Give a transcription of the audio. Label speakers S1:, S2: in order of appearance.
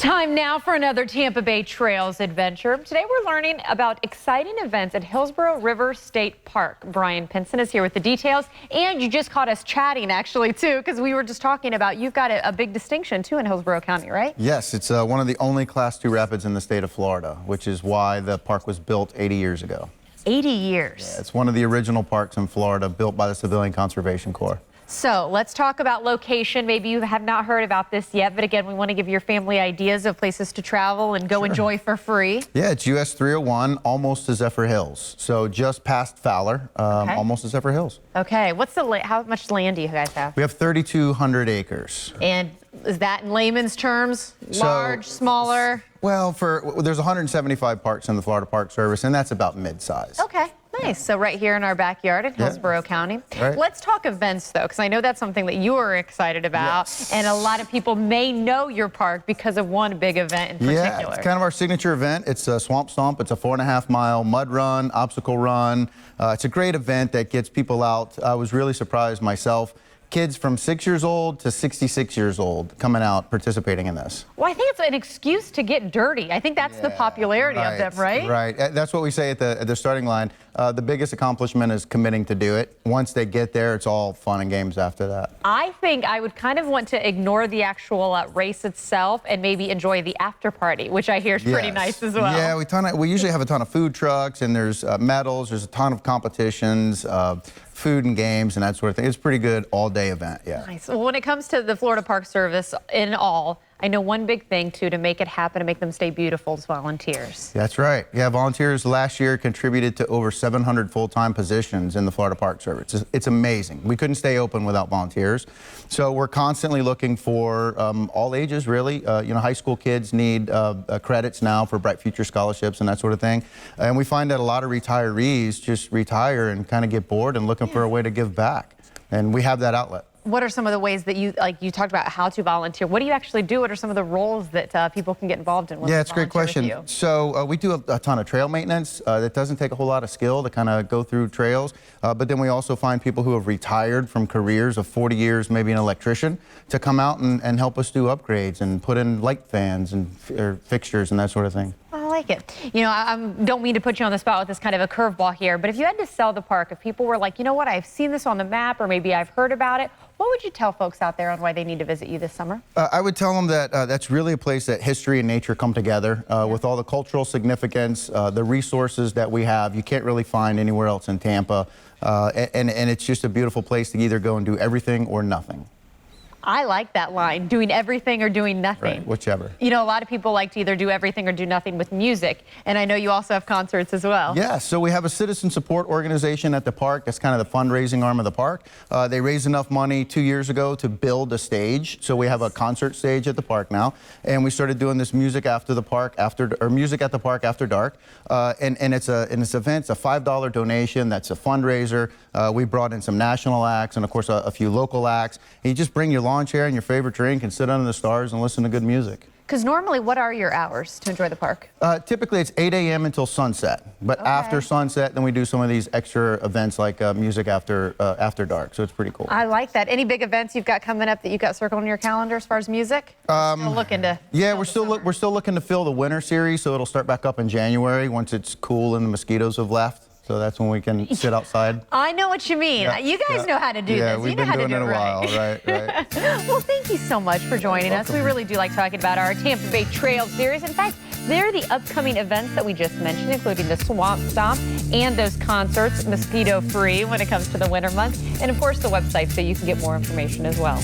S1: Time now for another Tampa Bay Trails adventure. Today we're learning about exciting events at Hillsborough River State Park. Brian Pinson is here with the details, and you just caught us chatting actually too, because we were just talking about you've got a big distinction too in Hillsborough County, right?
S2: Yes, it's one of the only Class 2 rapids in the state of Florida, which is why the park was built 80 years ago.
S1: 80 years.
S2: Yeah, it's one of the original parks in Florida built by the Civilian Conservation Corps.
S1: So let's talk about location. Maybe you have not heard about this yet, but again, we want to give your family ideas of places to travel and go enjoy for free.
S2: Yeah, it's US 301, almost to Zephyr Hills. So just past Fowler, almost to Zephyr Hills.
S1: Okay, what's how much land do you guys have?
S2: We have 3,200 acres.
S1: And is that in layman's terms, large, smaller?
S2: Well, there's 175 parks in the Florida Park Service, and that's about mid-size.
S1: Okay. Nice. So right here in our backyard in Hillsborough County.
S2: Right. Let's
S1: talk events, though, because I know that's something that you are excited about.
S2: Yes.
S1: And a lot of people may know your park because of one big event in particular.
S2: Yeah, it's kind of our signature event. It's a Swamp Stomp. It's a 4.5-mile mud run, obstacle run. It's a great event that gets people out. I was really surprised myself. Kids from 6 years old to 66 years old coming out participating in this.
S1: Well, I think it's an excuse to get dirty. I think that's the popularity of them, right?
S2: Right. That's what we say at the starting line. The biggest accomplishment is committing to do it. Once they get there, it's all fun and games after that.
S1: I think I would kind of want to ignore the actual race itself and maybe enjoy the after party, which I hear is pretty nice as well.
S2: Yeah, we usually have a ton of food trucks, and there's medals, there's a ton of competitions, food and games and that sort of thing. It's a pretty good all-day event, yeah.
S1: Nice. Well, when it comes to the Florida Park Service in all, I know one big thing, too, to make it happen, to make them stay beautiful, is volunteers.
S2: That's right. Yeah, volunteers last year contributed to over 700 full-time positions in the Florida Park Service. It's amazing. We couldn't stay open without volunteers. So we're constantly looking for all ages, really. You know, high school kids need credits now for Bright Future scholarships and that sort of thing. And we find that a lot of retirees just retire and kind of get bored and looking for a way to give back. And we have that outlet.
S1: What are some of the ways that you talked about how to volunteer? What do you actually do? What are some of the roles that people can get involved in?
S2: Yeah, it's a great question. So we do a ton of trail maintenance. That doesn't take a whole lot of skill to kind of go through trails. But then we also find people who have retired from careers of 40 years, maybe an electrician, to come out and help us do upgrades and put in light fans and fixtures and that sort of thing.
S1: I like it. You know, I don't mean to put you on the spot with this kind of a curveball here, but if you had to sell the park, if people were like, you know what, I've seen this on the map or maybe I've heard about it, what would you tell folks out there on why they need to visit you this summer?
S2: I would tell them that that's really a place that history and nature come together with all the cultural significance, the resources that we have. You can't really find anywhere else in Tampa. And it's just a beautiful place to either go and do everything or nothing.
S1: I like that line, doing everything or doing nothing.
S2: Right, whichever.
S1: You know, a lot of people like to either do everything or do nothing with music, and I know you also have concerts as well.
S2: Yeah, so we have a citizen support organization at the park. That's kind of the fundraising arm of the park. They raised enough money 2 years ago to build a stage, so we have a concert stage at the park now, and we started doing this music after the park music at the park after dark, and it's an event. It's a $5 donation. That's a fundraiser. We brought in some national acts and of course a few local acts. And you just bring your lawn chair and your favorite drink and sit under the stars and listen to good music.
S1: Because normally, what are your hours to enjoy the park?
S2: Typically, it's 8 a.m. until sunset. But after sunset, then we do some of these extra events like music after dark. So it's pretty cool.
S1: I like that. Any big events you've got coming up that you've got circled on your calendar as far as music? Still looking to.
S2: Yeah, we're still looking to fill the winter series, so it'll start back up in January once it's cool and the mosquitoes have left. So that's when we can sit outside.
S1: I know what you mean. Yeah, you guys know how to do this.
S2: Yeah, we've been doing it a while. Right.
S1: Well, thank you so much for joining us. We really do like talking about our Tampa Bay Trail series. In fact, they're the upcoming events that we just mentioned, including the Swamp Stomp and those concerts, mosquito-free when it comes to the winter months. And, of course, the website so you can get more information as well.